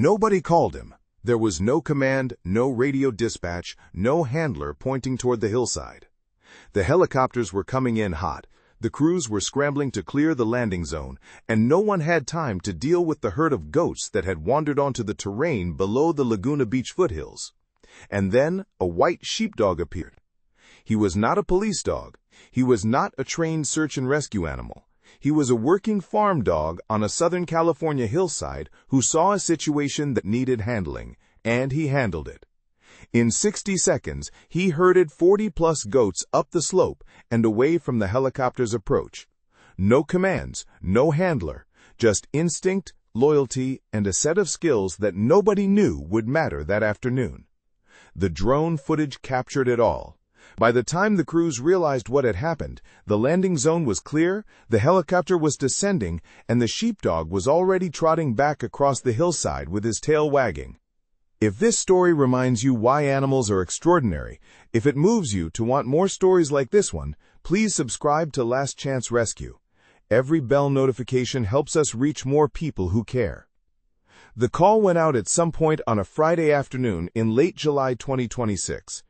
Nobody called him. There was no command, no radio dispatch, no handler pointing toward the hillside. The helicopters were coming in hot. The crews were scrambling to clear the landing zone, and no one had time to deal with the herd of goats that had wandered onto the terrain below the Laguna Beach foothills. And then a white sheepdog appeared. He was not a police dog. He was not a trained search and rescue animal. He was a working farm dog on a Southern California hillside who saw a situation that needed handling, and he handled it. In 60 seconds, he herded 40-plus goats up the slope and away from the helicopter's approach. No commands, no handler, just instinct, loyalty, and a set of skills that nobody knew would matter that afternoon. The drone footage captured it all. By the time the crews realized what had happened, the landing zone was clear, the helicopter was descending, and the sheepdog was already trotting back across the hillside with his tail wagging. If this story reminds you why animals are extraordinary, if it moves you to want more stories like this one, please subscribe to Last Chance Rescue. Every bell notification helps us reach more people who care. The call went out at some point on a Friday afternoon in late July 2026.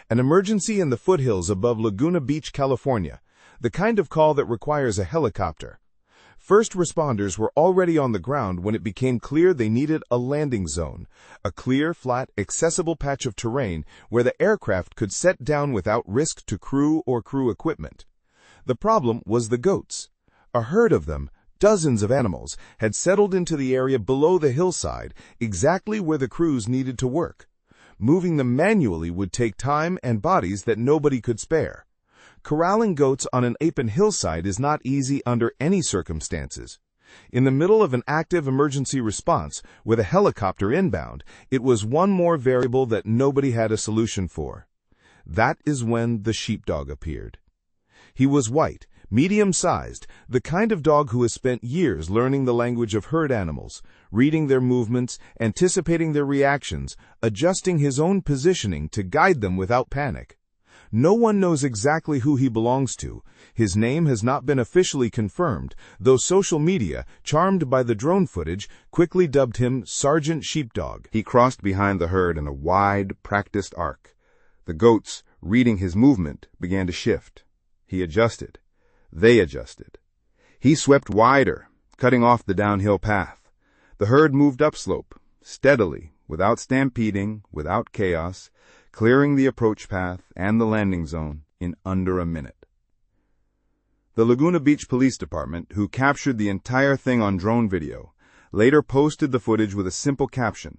An emergency in the foothills above Laguna Beach, California, the kind of call that requires a helicopter. First responders were already on the ground when it became clear they needed a landing zone, a clear, flat, accessible patch of terrain where the aircraft could set down without risk to crew or crew equipment. The problem was the goats. A herd of them, dozens of animals, had settled into the area below the hillside, exactly where the crews needed to work. Moving them manually would take time and bodies that nobody could spare. Corralling goats on an open hillside is not easy under any circumstances. In the middle of an active emergency response, with a helicopter inbound, it was one more variable that nobody had a solution for. That is when the sheepdog appeared. He was white, medium-sized, the kind of dog who has spent years learning the language of herd animals, reading their movements, anticipating their reactions, adjusting his own positioning to guide them without panic. No one knows exactly who he belongs to. His name has not been officially confirmed, though social media, charmed by the drone footage, quickly dubbed him Sergeant Sheepdog. He crossed behind the herd in a wide, practiced arc. The goats, reading his movement, began to shift. He adjusted. They adjusted. He swept wider, cutting off the downhill path. The herd moved upslope, steadily, without stampeding, without chaos, clearing the approach path and the landing zone in under a minute. The Laguna Beach Police Department, who captured the entire thing on drone video, later posted the footage with a simple caption.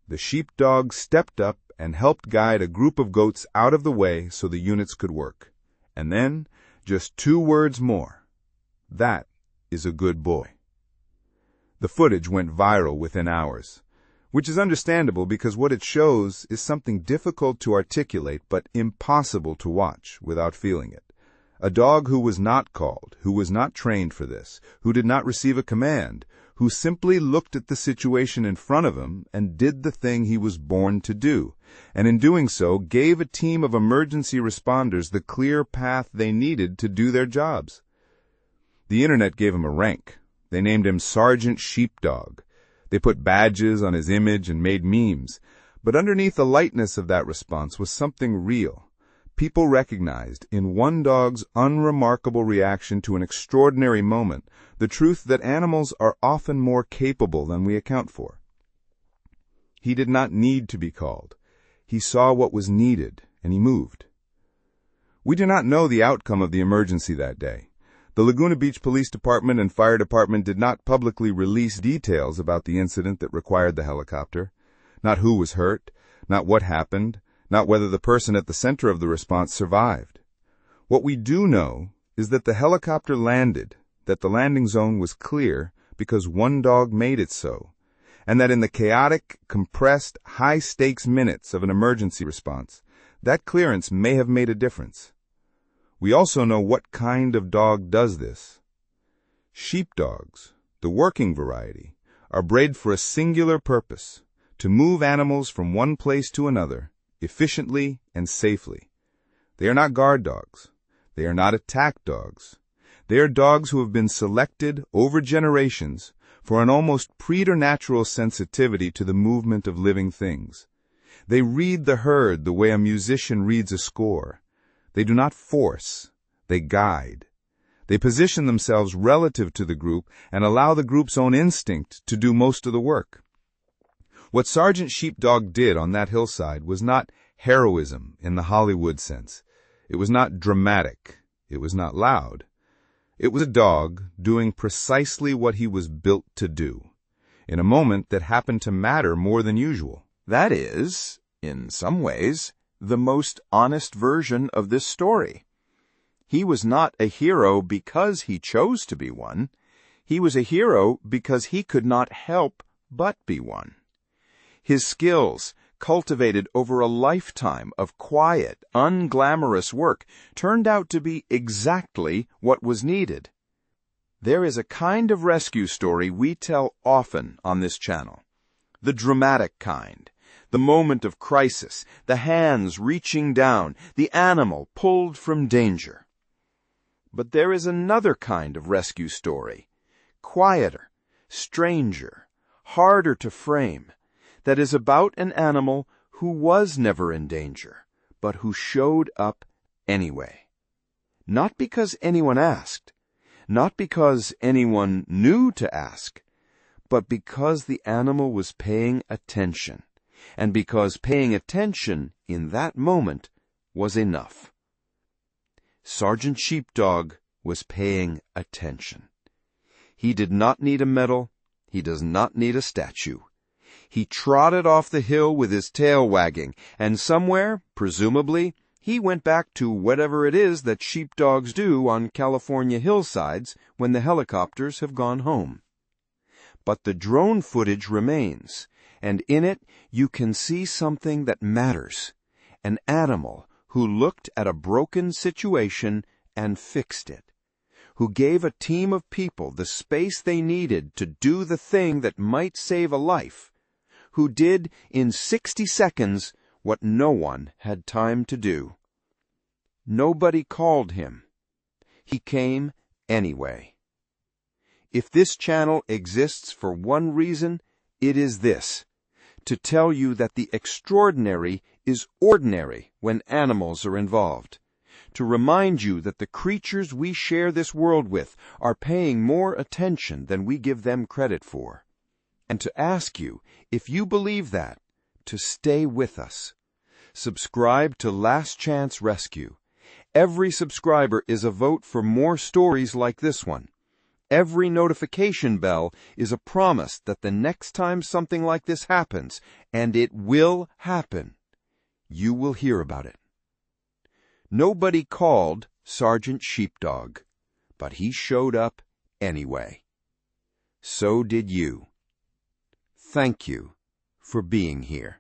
The sheepdog stepped up and helped guide a group of goats out of the way so the units could work. And then, just 2 words more. That is a good boy. The footage went viral within hours, which is understandable because what it shows is something difficult to articulate but impossible to watch without feeling it. A dog who was not called, who was not trained for this, who did not receive a command, who simply looked at the situation in front of him and did the thing he was born to do, and in doing so gave a team of emergency responders the clear path they needed to do their jobs. The internet gave him a rank. They named him Sergeant Sheepdog. They put badges on his image and made memes. But underneath the lightness of that response was something real. People recognized, in one dog's unremarkable reaction to an extraordinary moment, the truth that animals are often more capable than we account for. He did not need to be called. He saw what was needed, and he moved. We do not know the outcome of the emergency that day. The Laguna Beach Police Department and Fire Department did not publicly release details about the incident that required the helicopter. Not who was hurt, not what happened, not whether the person at the center of the response survived. What we do know is that the helicopter landed, that the landing zone was clear because one dog made it so, and that in the chaotic, compressed, high-stakes minutes of an emergency response, that clearance may have made a difference. We also know what kind of dog does this. Sheepdogs, the working variety, are bred for a singular purpose, to move animals from one place to another, efficiently and safely. They are not guard dogs. They are not attack dogs. They are dogs who have been selected over generations for an almost preternatural sensitivity to the movement of living things. They read the herd the way a musician reads a score. They do not force, they guide. They position themselves relative to the group and allow the group's own instinct to do most of the work. What Sergeant Sheepdog did on that hillside was not heroism in the Hollywood sense. It was not dramatic. It was not loud. It was a dog doing precisely what he was built to do, in a moment that happened to matter more than usual. That is, in some ways, the most honest version of this story. He was not a hero because he chose to be one. He was a hero because he could not help but be one. His skills, cultivated over a lifetime of quiet, unglamorous work, turned out to be exactly what was needed. There is a kind of rescue story we tell often on this channel. The dramatic kind. The moment of crisis, the hands reaching down, the animal pulled from danger. But there is another kind of rescue story, quieter, stranger, harder to frame, that is about an animal who was never in danger, but who showed up anyway. Not because anyone asked, not because anyone knew to ask, but because the animal was paying attention, and because paying attention in that moment was enough. Sergeant Sheepdog was paying attention. He did not need a medal. He does not need a statue. He trotted off the hill with his tail wagging, and somewhere, presumably, he went back to whatever it is that sheepdogs do on California hillsides when the helicopters have gone home. But the drone footage remains, and in it you can see something that matters. An animal who looked at a broken situation and fixed it, who gave a team of people the space they needed to do the thing that might save a life, who did in 60 seconds what no one had time to do. Nobody called him. He came anyway. If this channel exists for one reason, it is this: to tell you that the extraordinary is ordinary when animals are involved, to remind you that the creatures we share this world with are paying more attention than we give them credit for, and to ask you, if you believe that, to stay with us. Subscribe to Last Chance Rescue. Every subscriber is a vote for more stories like this one. Every notification bell is a promise that the next time something like this happens, and it will happen, you will hear about it. Nobody called Sergeant Sheepdog, but he showed up anyway. So did you. Thank you for being here.